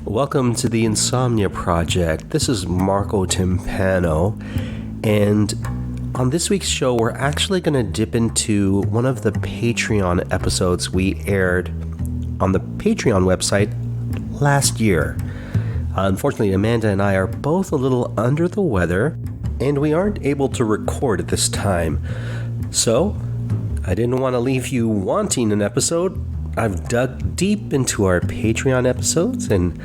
Welcome to the Insomnia Project. This is Marco Timpano, and on this week's show, we're actually going to dip into one of the Patreon episodes we aired on the Patreon website last year. Unfortunately, Amanda and I are both a little under the weather, and we aren't able to record at this time. So, I didn't want to leave you wanting an episode. I've dug deep into our Patreon episodes, and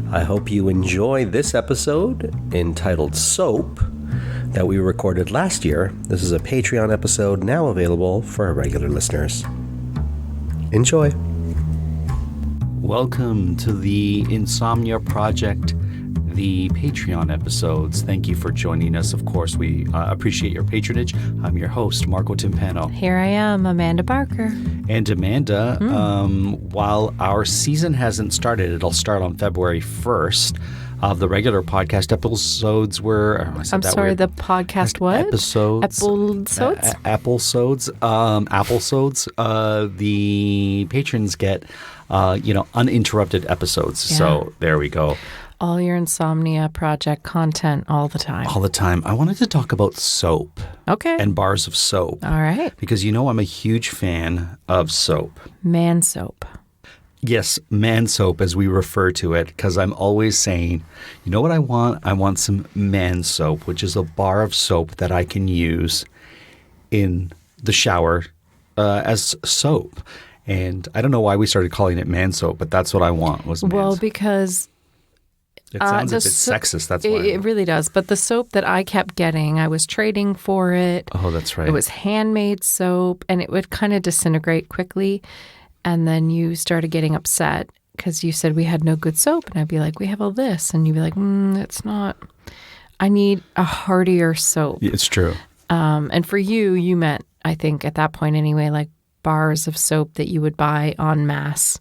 I hope you enjoy this episode entitled Soap that we recorded last year. This is a Patreon episode now available for our regular listeners. Enjoy. Welcome to the Insomnia Project, the Patreon episodes. Thank you for joining us. Of course, we appreciate your patronage. I'm your host, Marco Timpano. Here I am, Amanda Barker. And Amanda, while our season hasn't started, it'll start on February 1st. The regular podcast episodes were... the podcast what? Episodes. Applesodes. The patrons get, uninterrupted episodes. Yeah. So there we go. All your Insomnia Project content all the time. All the time. I wanted to talk about soap. Okay. And bars of soap. All right. Because I'm a huge fan of soap. Man soap. Yes, man soap as we refer to it, because I'm always saying, you know what I want? I want some man soap, which is a bar of soap that I can use in the shower as soap. And I don't know why we started calling it man soap, but that's what I want was man Well, soap. because... It sounds a bit sexist, that's why. It really does. But the soap that I kept getting, I was trading for it. Oh, that's right. It was handmade soap, and it would kind of disintegrate quickly. And then you started getting upset because you said we had no good soap. And I'd be like, we have all this. And you'd be like, it's not. I need a heartier soap. It's true. And for you meant, I think at that point anyway, like bars of soap that you would buy en masse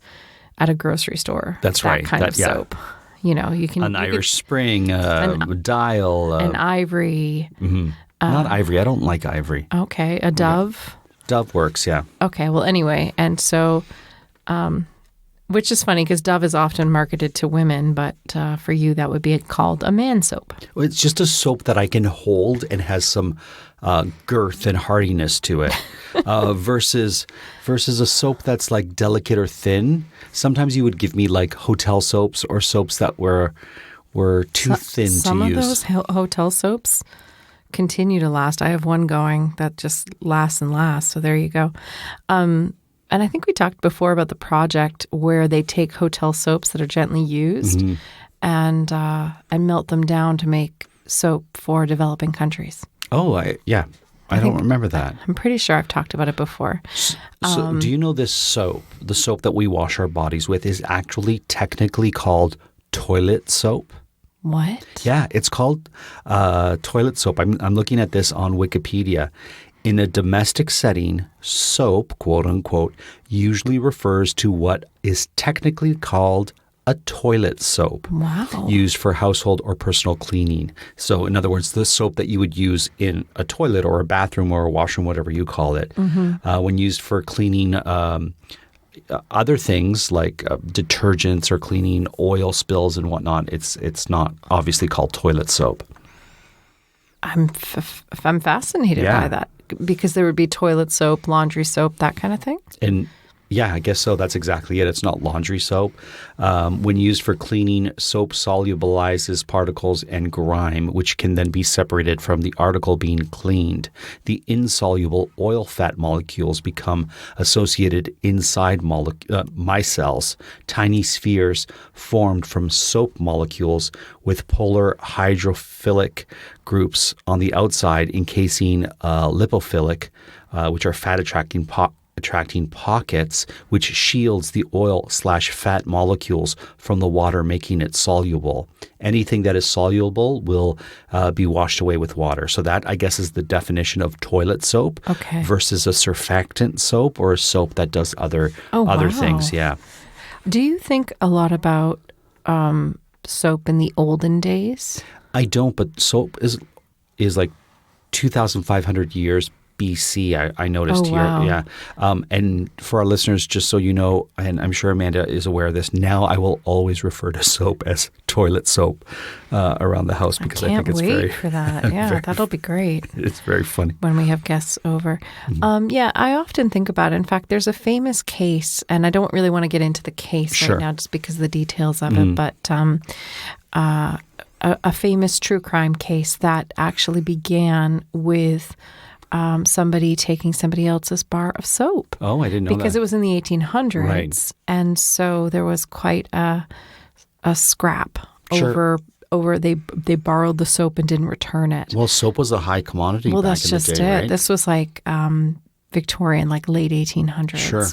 at a grocery store. That's right. That kind of soap. You can... An Irish Spring, Dial. An Ivory. Mm-hmm. Not Ivory. I don't like Ivory. Okay. A Dove. Dove works, yeah. Okay. Well, anyway. And so, which is funny because Dove is often marketed to women, but for you, that would be called a man soap. Well, it's just a soap that I can hold and has some girth and hardiness to it versus a soap that's like delicate or thin. Sometimes you would give me like hotel soaps or soaps that were too thin to use. Some of those hotel soaps continue to last. I have one going that just lasts and lasts. So there you go. And I think we talked before about the project where they take hotel soaps that are gently used and melt them down to make soap for developing countries. Oh, I don't remember that. I'm pretty sure I've talked about it before. So do you know this soap, the soap that we wash our bodies with, is actually technically called toilet soap? What? Yeah, it's called toilet soap. I'm looking at this on Wikipedia. In a domestic setting, soap, quote unquote, usually refers to what is technically called a toilet soap. Wow. Used for household or personal cleaning. So in other words, the soap that you would use in a toilet or a bathroom or a washroom, whatever you call it, when used for cleaning other things like detergents or cleaning oil spills and whatnot, it's not obviously called toilet soap. I'm fascinated by that because there would be toilet soap, laundry soap, that kind of thing. And yeah, I guess so. That's exactly it. It's not laundry soap. When used for cleaning, soap solubilizes particles and grime, which can then be separated from the article being cleaned. The insoluble oil fat molecules become associated inside micelles, tiny spheres formed from soap molecules with polar hydrophilic groups on the outside encasing lipophilic, which are fat-attracting pockets, which shields the oil/fat molecules from the water, making it soluble. Anything that is soluble will be washed away with water. So that, I guess, is the definition of toilet soap versus a surfactant soap or a soap that does other things. Yeah. Do you think a lot about soap in the olden days? I don't, but soap is like 2,500 years BC. I noticed Oh, here. wow. Yeah. And for our listeners, just so you know, and I'm sure Amanda is aware of this, now I will always refer to soap as toilet soap around the house because I Can't think it's wait very, for that. Yeah, that'll be great it's very funny. when we have guests over. Yeah, I often think about it. In fact, there's a famous case, and I don't really want to get into the case Sure. right now just because of the details of it, but a famous true crime case that actually began with somebody taking somebody else's bar of soap. Oh, I didn't know Because that. it was in the 1800s. Right. And so there was quite a scrap Sure. over they borrowed the soap and didn't return it. Well, soap was a high commodity Well, back that's in just the day, it. right? This was like Victorian, like late 1800s. Sure.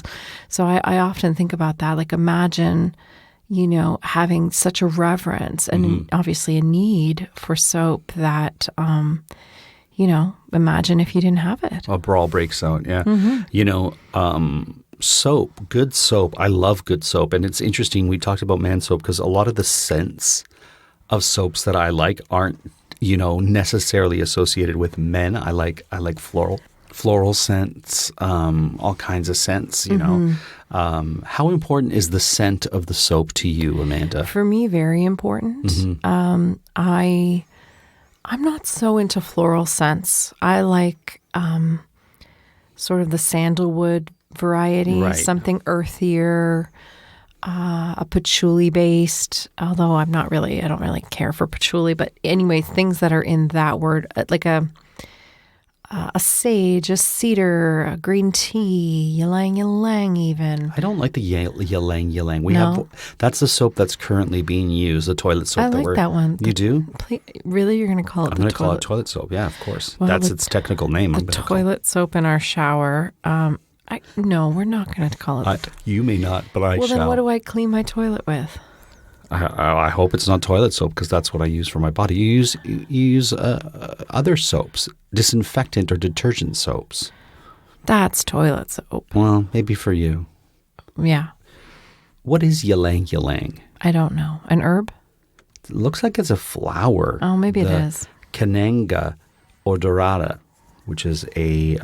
So I often think about that. Like imagine, having such a reverence and Mm-hmm. obviously a need for soap that, imagine if you didn't have it. A brawl breaks out, yeah. Mm-hmm. Soap, good soap. I love good soap. And it's interesting, we talked about man soap because a lot of the scents of soaps that I like aren't, necessarily associated with men. I like floral scents, all kinds of scents, How important is the scent of the soap to you, Amanda? For me, very important. Mm-hmm. I'm not so into floral scents. I like sort of the sandalwood variety, Right. something earthier, a patchouli based. Although I don't really care for patchouli. But anyway, things that are in that word, like a sage, a cedar, a green tea, ylang ylang even. I don't like the ylang ylang. No? That's the soap that's currently being used, the toilet soap. I like that one. You do? Really, you're going to call it I'm the going to call toilet? it toilet soap. Yeah, of course. Well, That's the- its technical name. The I'm gonna call it. toilet soap in our shower. No, we're not going to call it. You may not, but I Well, shall. then what do I clean my toilet with? I hope it's not toilet soap because that's what I use for my body. You use other soaps, disinfectant or detergent soaps. That's toilet soap. Well, maybe for you. Yeah, What is ylang ylang? I don't know. An herb? It looks like it's a flower. Oh, maybe it The is. Cananga odorata, which is a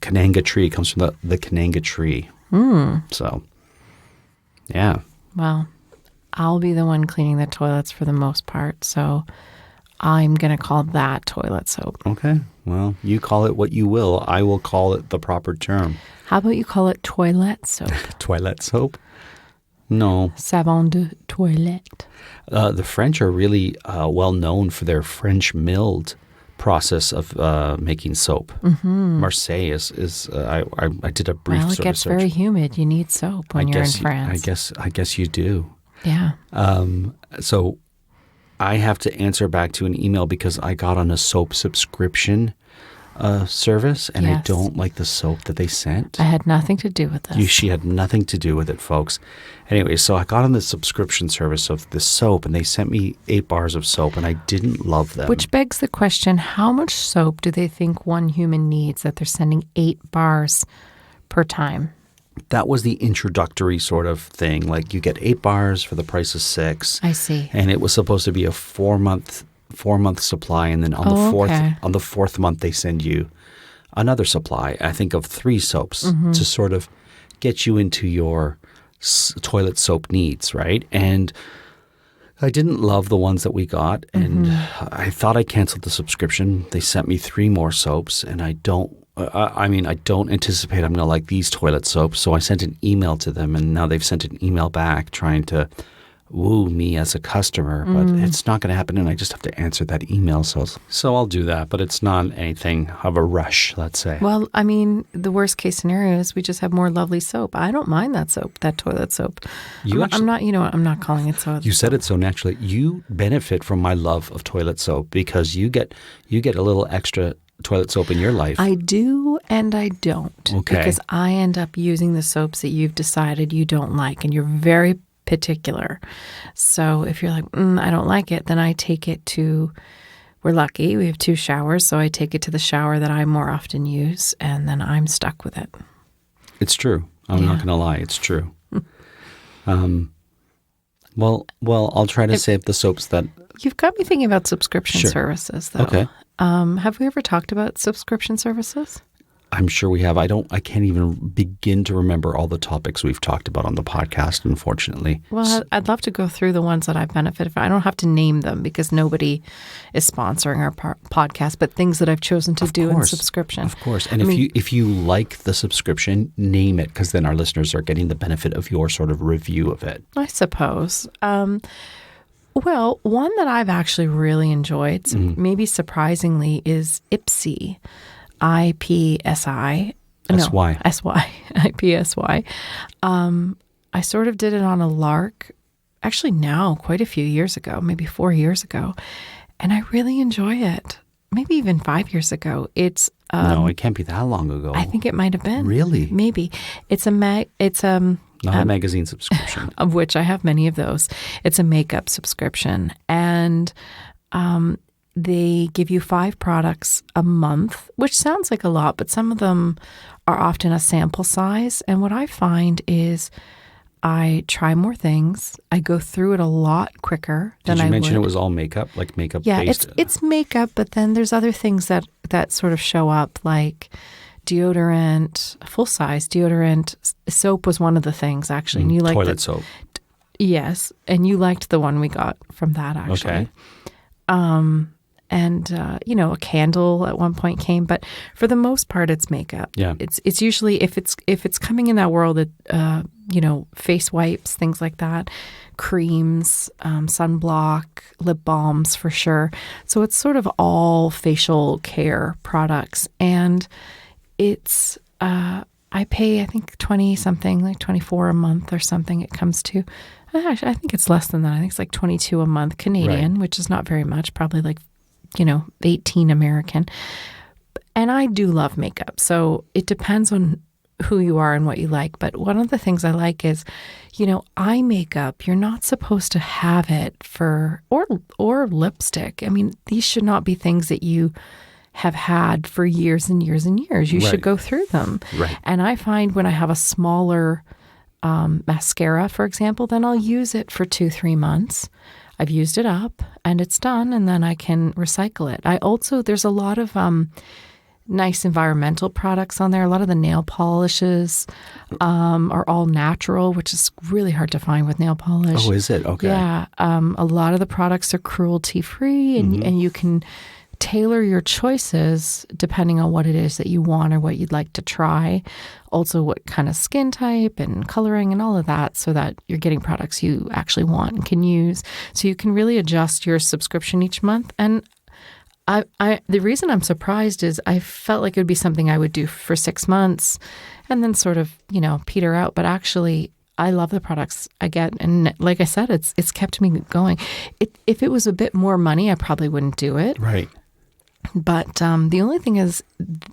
cananga tree. It comes from the cananga tree. So, yeah. Well, I'll be the one cleaning the toilets for the most part, so I'm going to call that toilet soap. Okay. Well, you call it what you will. I will call it the proper term. How about you call it toilet soap? Toilet soap? No. Savon de toilette. The French are really well known for their French milled process of making soap. Marseille is I did a brief Well, it sort of gets search. very humid. You need soap when you're in France. I guess you do. Yeah. So I have to answer back to an email because I got on a soap subscription service and I Yes. don't like the soap that they sent. I had nothing to do with this. She had nothing to do with it, folks. Anyway, so I got on the subscription service of this soap and they sent me 8 bars of soap and I didn't love them. Which begs the question, how much soap do they think one human needs that they're sending 8 bars per time? That was the introductory sort of thing. Like you get 8 bars for the price of 6. I see. And it was supposed to be a 4-month supply, and then on the fourth month they send you another supply. I think of 3 soaps to sort of get you into your toilet soap needs, right? And I didn't love the ones that we got, and I thought I canceled the subscription. They sent me 3 more soaps, and I don't anticipate I'm going to like these toilet soaps. So I sent an email to them, and now they've sent an email back trying to woo me as a customer, but it's not going to happen, and I just have to answer that email. So I'll do that, but it's not anything of a rush, let's say. Well, I mean, the worst case scenario is we just have more lovely soap. I don't mind that soap, that toilet soap. I'm not calling it soap. You said it so naturally. You benefit from my love of toilet soap because you get a little extra toilet soap in your life. I do and I don't. Okay. Because I end up using the soaps that you've decided you don't like, and you're very particular. So if you're like, I don't like it, then I take it to, we're lucky, we have 2 showers, so I take it to the shower that I more often use, and then I'm stuck with it. It's true. I'm not going to lie. It's true. Well, I'll try to save the soaps that. You've got me thinking about subscription Sure. services, though. Okay. Have we ever talked about subscription services? I'm sure we have. I can't even begin to remember all the topics we've talked about on the podcast, unfortunately. Well, I'd love to go through the ones that I've benefited from. I don't have to name them because nobody is sponsoring our podcast, but things that I've chosen to do in subscription. Of course. And if you like the subscription, name it, because then our listeners are getting the benefit of your sort of review of it. I suppose. Well, one that I've actually really enjoyed, maybe surprisingly, is IPSY. IPSY. S-Y. IPSY. I sort of did it on a lark, actually now, quite a few years ago, maybe 4 years ago, and I really enjoy it. Maybe even 5 years ago. It's no, it can't be that long ago. I think it might have been. Really? Maybe. It's a not a magazine subscription. Of which I have many of those. It's a makeup subscription, and they give you 5 products a month, which sounds like a lot, but some of them are often a sample size. And what I find is I try more things. I go through it a lot quicker than I would. Did you mention it was all makeup, like makeup based? Yeah, it's makeup, but then there's other things that sort of show up, like deodorant, full-size deodorant. Soap was one of the things, actually. And you liked toilet soap. Yes, and you liked the one we got from that, actually. Okay. And a candle at one point came, but for the most part, it's makeup. Yeah, it's usually if it's coming in that world, face wipes, things like that, creams, sunblock, lip balms for sure. So it's sort of all facial care products, and it's I pay I think 20 something, like 24 a month or something. It comes to. Actually, I think it's less than that. I think it's like 22 a month Canadian, which is not very much. Probably like 18 American. And I do love makeup. So it depends on who you are and what you like. But one of the things I like is, eye makeup, you're not supposed to have it or lipstick. I mean, these should not be things that you have had for years and years and years. You should go through them. Right. And I find when I have a smaller mascara, for example, then I'll use it for 2-3 months. I've used it up and it's done, and then I can recycle it. There's a lot of nice environmental products on there. A lot of the nail polishes are all natural, which is really hard to find with nail polish. Oh, is it? Okay. Yeah. A lot of the products are cruelty-free, and you can tailor your choices depending on what it is that you want or what you'd like to try. Also, what kind of skin type and coloring and all of that, so that you're getting products you actually want and can use. So you can really adjust your subscription each month. And the reason I'm surprised is I felt like it would be something I would do for 6 months and then sort of, peter out. But actually, I love the products I get. And like I said, it's kept me going. If it was a bit more money, I probably wouldn't do it. Right. But the only thing is,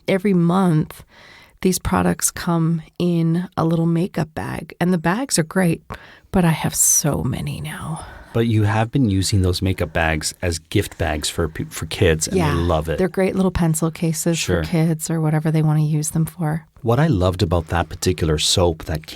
every month, these products come in a little makeup bag. And the bags are great, but I have so many now. But you have been using those makeup bags as gift bags for kids, and they love it. They're great little pencil cases for kids or whatever they want to use them for. What I loved about that particular soap that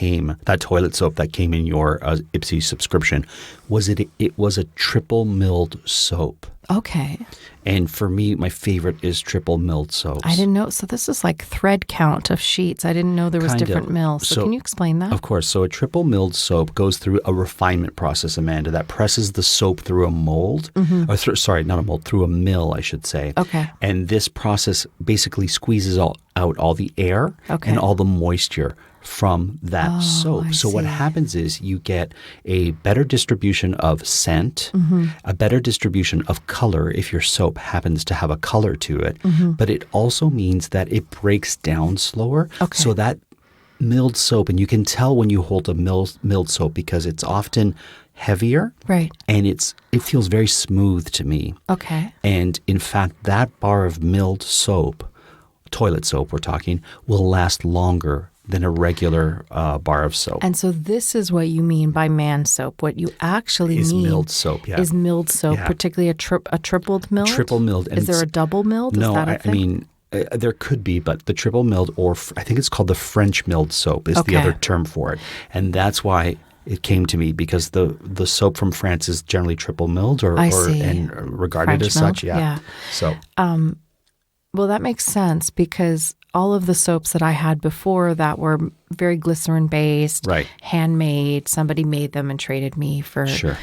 toilet soap that came in your IPSY subscription, was it was a triple milled soap. Okay. And for me, my favorite is triple milled soaps. I didn't know. So this is like thread count of sheets. I didn't know there was different mills. So can you explain that? Of course. So a triple milled soap goes through a refinement process, Amanda, that presses the soap through a mold. Through a mill, I should say. Okay. And this process basically squeezes out all the air and all the moisture from that soap. So what happens is you get a better distribution of scent, a better distribution of color if your soap happens to have a color to it, but it also means that it breaks down slower. Okay. So that milled soap, and you can tell when you hold a milled soap because it's often heavier. Right. And it feels very smooth to me. Okay. And in fact, that bar of milled soap, toilet soap we're talking, will last longer than a regular bar of soap. And so this is what you mean by man soap. What you actually is mean milled soap, is milled soap, particularly a tripled milled? Triple milled. Is there a double milled? No, is that a thing? I mean, there could be, but the triple milled, or I think it's called the French milled soap is the other term for it. And that's why it came to me, because the soap from France is generally triple milled and regarded French as such. milled? Yeah. So. Well, that makes sense, because all of the soaps that I had before that were very glycerin based, Right. handmade. Somebody made them and traded me for, Sure.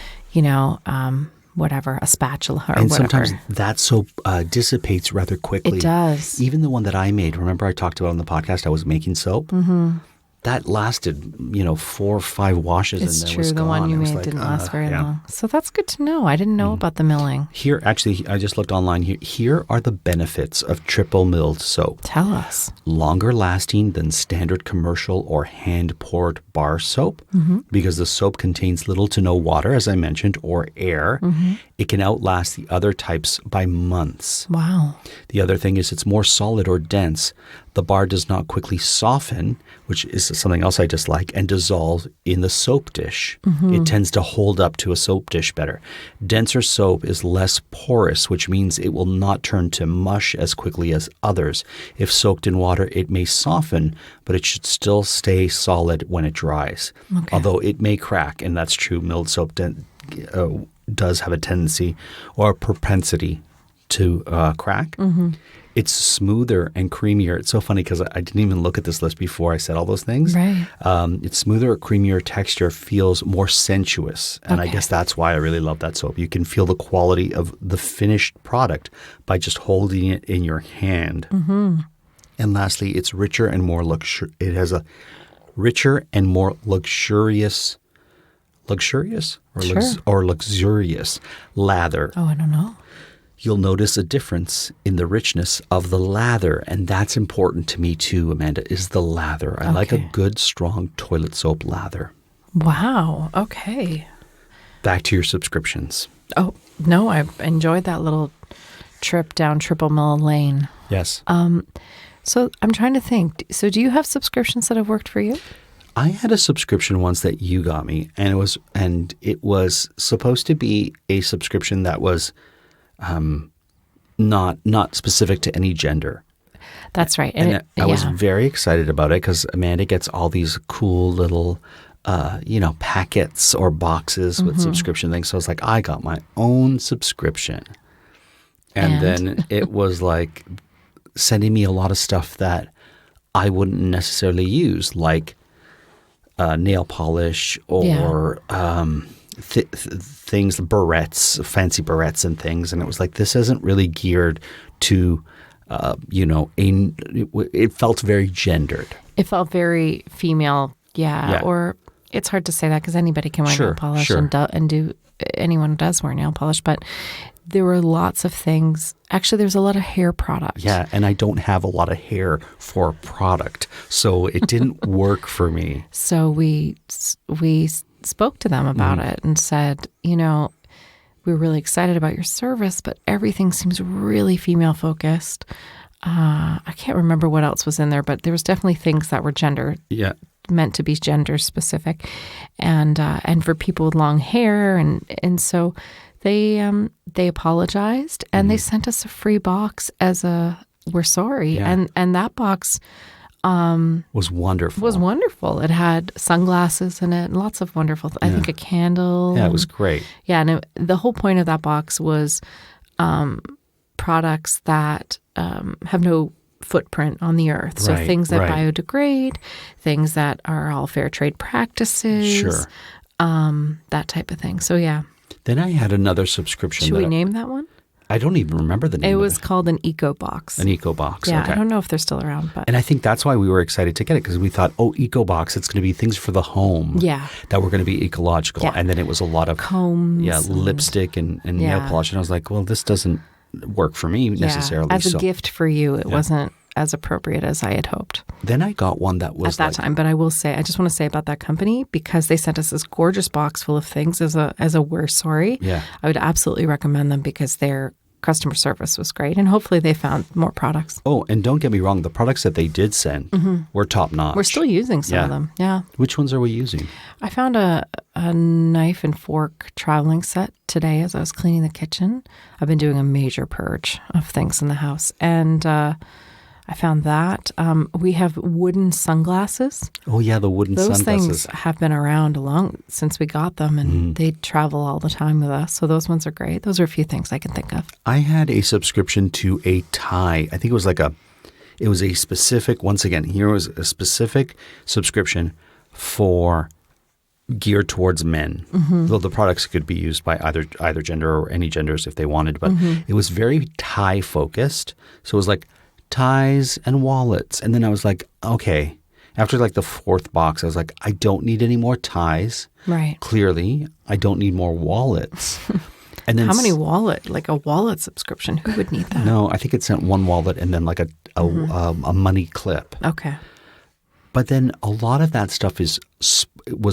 whatever, a spatula or And whatever. sometimes that soap dissipates rather quickly. It does. Even the one that I made, remember I talked about on the podcast, I was making soap? Mm-hmm. That lasted, 4 or 5 washes It's and then true. was The gone. one you It was made like, didn't last very yeah. long. So that's good to know. I didn't know about the milling. Here, actually, I just looked online here. Here are the benefits of triple milled soap. Tell us. Longer lasting than standard commercial or hand poured bar soap because the soap contains little to no water, as I mentioned, or air. It can outlast the other types by months. Wow. The other thing is it's more solid or dense. The bar does not quickly soften, which is something else I dislike, and dissolve in the soap dish. It tends to hold up to a soap dish better. Denser soap is less porous, which means it will not turn to mush as quickly as others. If soaked in water, it may soften, but it should still stay solid when it dries. Okay. Although it may crack, and that's true. Milled soap does have a tendency or a propensity to crack. It's smoother and creamier. It's so funny because I didn't even look at this list before I said all those things. Right. It's smoother, creamier texture, feels more sensuous. And I Okay. guess that's why I really love that soap. You can feel the quality of the finished product by just holding it in your hand. And lastly, it's richer and more it has a richer and more luxurious or, Sure. or luxurious lather. Oh, I don't know. You'll notice a difference in the richness of the lather. And that's important to me too, Amanda, is the lather. I like a Okay. good, strong toilet soap lather. Wow. Okay. Back to your subscriptions. Oh, no, I enjoyed that little trip down Triple Mill Lane. Yes. So I'm trying to think. So do you have subscriptions that have worked for you? I had a subscription once that you got me, and it was supposed to be a subscription that was not specific to any gender. That's right. And I was very excited about it because Amanda gets all these cool little, packets or boxes with subscription things. So I was like, I got my own subscription. And then it was like sending me a lot of stuff that I wouldn't necessarily use, like nail polish or things, barrettes, fancy barrettes and things. And it was like, this isn't really geared to, it felt very gendered. It felt very female. Yeah. Or it's hard to say that because anybody can wear nail polish and anyone does wear nail polish. But there were lots of things. Actually, there's a lot of hair products. Yeah, and I don't have a lot of hair for a product, so it didn't work for me. So we spoke to them about it and said, we're really excited about your service, but everything seems really female focused. I can't remember what else was in there, but there was definitely things that were meant to be gender specific, and for people with long hair, and so they apologized and they sent us a free box as we're sorry, and that box was wonderful. It had sunglasses in it and lots of wonderful. I think a candle. Yeah, it was great. Yeah, and the whole point of that box was products that have no footprint on the earth. So things that biodegrade, things that are all fair trade practices, that type of thing. So yeah. Then I had another subscription. Should we name that one? I don't even remember the name. It was called an Eco Box. An Eco Box. Yeah, okay. I don't know if they're still around, but and I think that's why we were excited to get it because we thought, Eco Box, it's going to be things for the home. Yeah. That were going to be ecological, and then it was a lot of combs, lipstick and nail polish, and I was like, well, this doesn't work for me necessarily. As a gift for you, it wasn't as appropriate as I had hoped. Then I got one that was at that time. But I will say, I just want to say about that company, because they sent us this gorgeous box full of things as a we're sorry. Yeah. I would absolutely recommend them because their customer service was great, and hopefully they found more products. Oh, and don't get me wrong, the products that they did send were top notch. We're still using some of them. Yeah. Which ones are we using? I found a knife and fork traveling set today as I was cleaning the kitchen. I've been doing a major purge of things in the house, and I found that. We have wooden sunglasses. Oh, yeah, the wooden sunglasses. Those things have been around since we got them, and they travel all the time with us. So those ones are great. Those are a few things I can think of. I had a subscription to a tie. I think it was It was a specific, once again, here was a specific subscription for geared towards men. Though the products could be used by either gender or any genders if they wanted, but it was very tie focused. So it was like ties and wallets. And then I was like, okay. After like the fourth box, I was like, I don't need any more ties. Right. Clearly, I don't need more wallets. And then How many like a wallet subscription? Who would need that? No, I think it sent one wallet and then like a money clip. Okay. But then a lot of that stuff was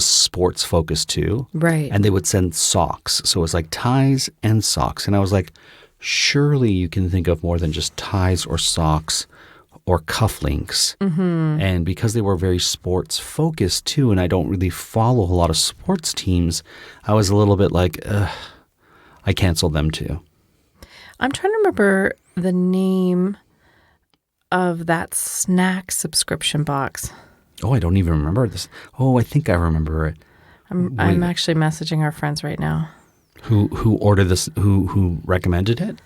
sports focused too. Right. And they would send socks. So it was like ties and socks. And I was like, surely you can think of more than just ties or socks or cufflinks. And because they were very sports focused too, and I don't really follow a lot of sports teams, I was a little bit like, I canceled them too. I'm trying to remember the name of that snack subscription box. Oh, I don't even remember this. Oh, I think I remember it. I'm actually messaging our friends right now. Who ordered this? Who recommended it?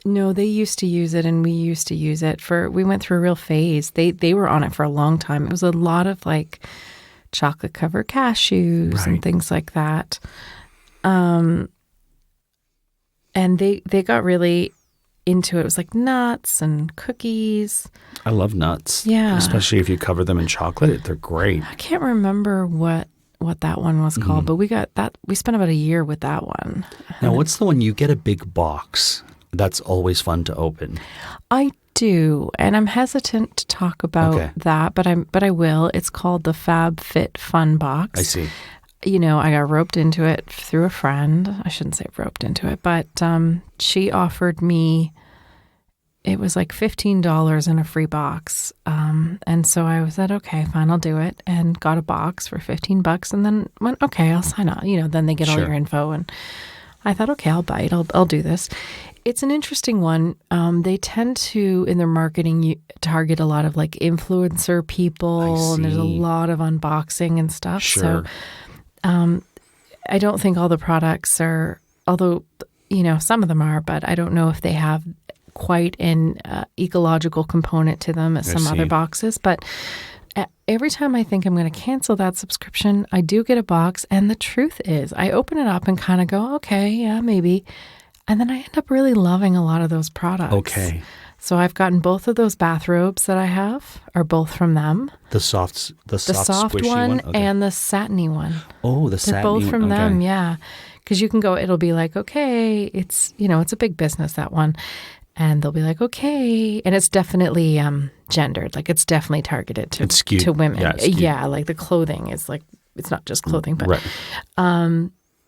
No, they used to use it and we used to use it we went through a real phase. They were on it for a long time. It was a lot of like chocolate covered cashews and things like that. And they got really into it. It was like nuts and cookies. I love nuts. Yeah. Especially if you cover them in chocolate. They're great. I can't remember what that one was called, but we spent about a year with that one. Now, what's the one you get a big box? That's always fun to open. I do, and I'm hesitant to talk about that, but I will. It's called the FabFitFun box. I see. You know, I got roped into it through a friend. I shouldn't say roped into it, but she offered me, it was like $15 in a free box. And so I said, okay, fine, I'll do it. And got a box for $15 and then went, okay, I'll sign up. You know, then they get all your info. And I thought, okay, I'll bite. I'll do this. It's an interesting one. They tend to, in their marketing, target a lot of like influencer people. And there's a lot of unboxing and stuff. Sure. So I don't think all the products are, although, you know, some of them are, but I don't know if they have quite an ecological component to them as some other boxes. But every time I think I'm going to cancel that subscription, I do get a box. And the truth is, I open it up and kind of go, okay, yeah, maybe. And then I end up really loving a lot of those products. Okay. So I've gotten both of those bathrobes that I have are both from them. The soft squishy one Okay. and the satiny one. Oh, the They're satiny both one. from them, yeah. Because you can go, it'll be like, okay, it's, you know, it's a big business, that one. And they'll be like, okay. And it's definitely gendered. Like it's definitely targeted to women. Yeah, like the clothing is like, it's not just clothing, but,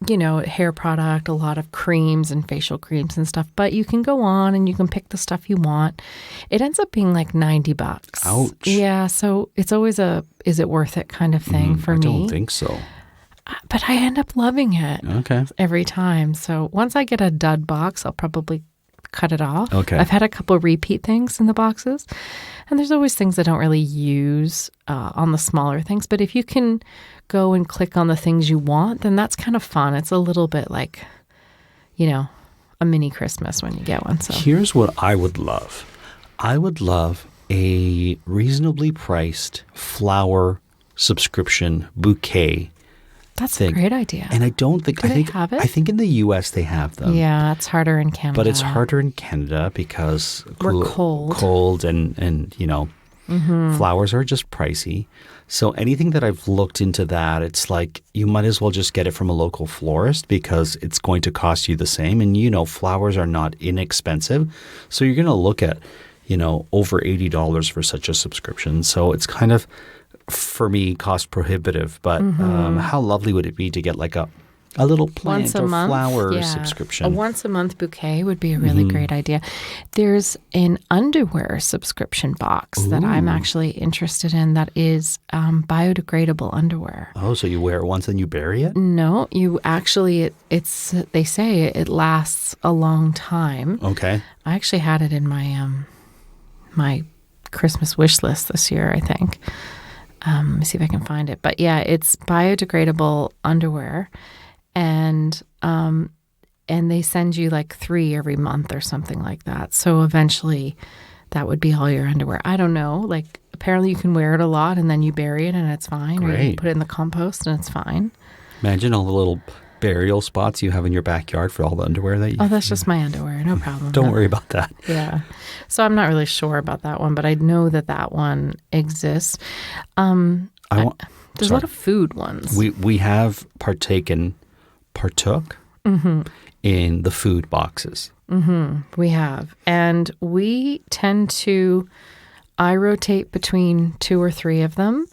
you know, hair product, a lot of creams and facial creams and stuff. But you can go on and you can pick the stuff you want. It ends up being like $90. Ouch. Yeah. So it's always is it worth it kind of thing for me. I don't think so. But I end up loving it every time. So once I get a dud box, I'll probably cut it off. Okay. I've had a couple of repeat things in the boxes. And there's always things I don't really use on the smaller things. But if you can go and click on the things you want, then that's kind of fun. It's a little bit like, you know, a mini Christmas when you get one. So here's what I would love. I would love a reasonably priced flower subscription bouquet. That's a great idea. And I don't think, Do they have it? I think in the US they have them. Yeah, it's harder in Canada. But it's harder in Canada because we're cold and you know, flowers are just pricey. So anything that I've looked into that, it's like you might as well just get it from a local florist because it's going to cost you the same. And you know, flowers are not inexpensive. So you're going to look at, you know, over $80 for such a subscription. So it's kind of, for me, cost prohibitive. But how lovely would it be to get like a little plant or flower subscription? A once a month bouquet would be a really great idea. There's an underwear subscription box that I'm actually interested in that is biodegradable underwear. Oh, so you wear it once and you bury it? No, you actually, it's they say it lasts a long time. Okay. I actually had it in my my Christmas wish list this year, I think. Let me see if I can find it. But yeah, it's biodegradable underwear. And they send you like 3 every month or something like that. So eventually that would be all your underwear. I don't know. Like, apparently you can wear it a lot and then you bury it and it's fine. Or you Great. put it in the compost and it's fine. Imagine all the little burial spots you have in your backyard for all the underwear that you Oh, that's just my underwear. No problem. Don't worry about that. Yeah. So I'm not really sure about that one, but I know that that one exists. There's a lot of food ones. We have partook in the food boxes. We have. And we tend to, I rotate between 2 or 3 of them.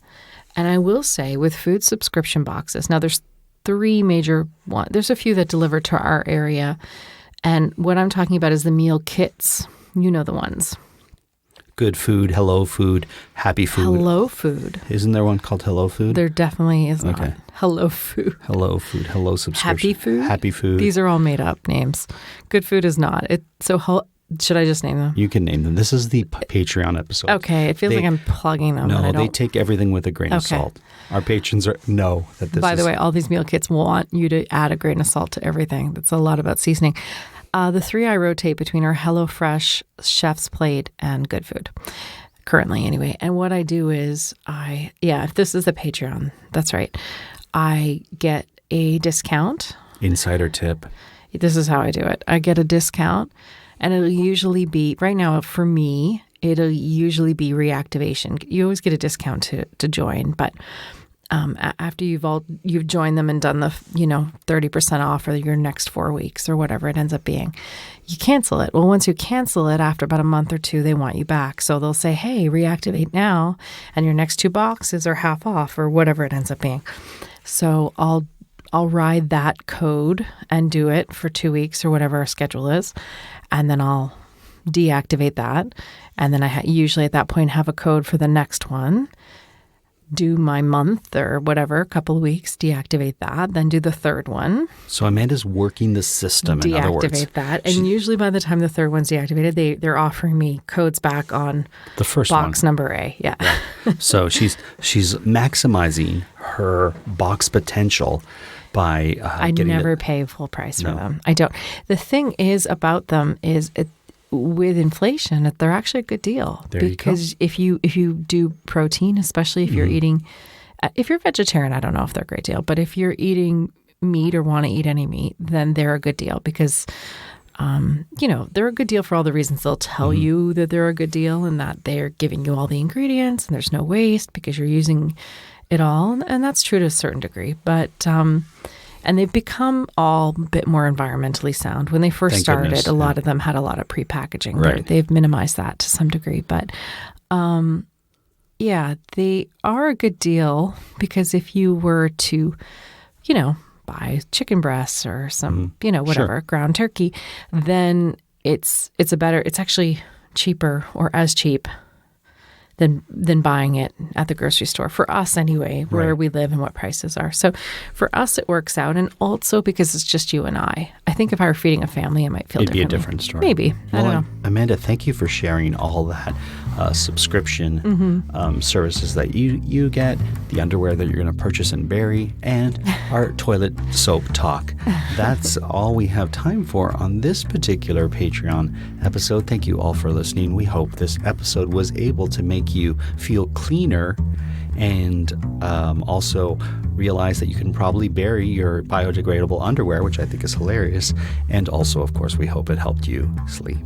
And I will say with food subscription boxes, now there's 3 major ones. There's a few that deliver to our area. And what I'm talking about is the meal kits. You know the ones. Good Food, Hello Food, Happy Food. Hello Food. Isn't there one called Hello Food? There definitely is not. Okay. Hello Food. Hello Food, Hello Subscription. Happy Food? Happy Food. These are all made up names. Good Food is not. Should I just name them? You can name them. This is the Patreon episode. Okay. It feels like I'm plugging them. and I No, don't. they take everything with a grain of Okay. salt. Our patrons know that this By is... the way, all these meal kits want you to add a grain of salt to everything. That's a lot about seasoning. The 3 I rotate between are HelloFresh, Chef's Plate, and Good Food. Currently, anyway. And what I do is if this is the Patreon, that's right. I get a discount. Insider tip. This is how I do it. I get a discount, and it'll usually be, right now for me, it'll usually be reactivation. You always get a discount to join, but after you've joined them and done the 30% off for your next 4 weeks or whatever it ends up being, you cancel it. Well, once you cancel it, after about a month or 2, they want you back. So they'll say, hey, reactivate now, and your next 2 boxes are half off or whatever it ends up being. So I'll ride that code and do it for 2 weeks or whatever our schedule is, and then I'll deactivate that. And then I usually at that point have a code for the next one, do my month or whatever, a couple of weeks, deactivate that, then do the third one. So Amanda's working the system, in other words. Deactivate that. And usually by the time the third one's deactivated, they're offering me codes back on The first box one. number A. Yeah. So she's maximizing her box potential by I getting never it. pay full price for No. them. I don't. The thing is about them is with inflation, they're actually a good deal. There you go. Because if you do protein, especially if you're eating, if you're vegetarian, I don't know if they're a great deal, but if you're eating meat or want to eat any meat, then they're a good deal because, they're a good deal for all the reasons they'll tell you that they're a good deal and that they're giving you all the ingredients and there's no waste because you're using it all. And that's true to a certain degree, but, and they've become all a bit more environmentally sound. When they first Thank started, goodness, a lot of them had a lot of pre-packaging. Right. They've minimized that to some degree. But they are a good deal because if you were to, buy chicken breasts or some, whatever, ground turkey, then it's actually cheaper or as cheap than buying it at the grocery store for us anyway, where Right. we live and what prices are. So for us, it works out. And also because it's just you and I think if I were feeding a family, it might feel It'd be a differently. different story. Maybe. I don't know. Amanda, thank you for sharing all that subscription services that you get, the underwear that you're going to purchase and bury, and our toilet soap talk. That's all we have time for on this particular Patreon episode. Thank you all for listening. We hope this episode was able to make you feel cleaner and also realize that you can probably bury your biodegradable underwear, which I think is hilarious. And also, of course, we hope it helped you sleep.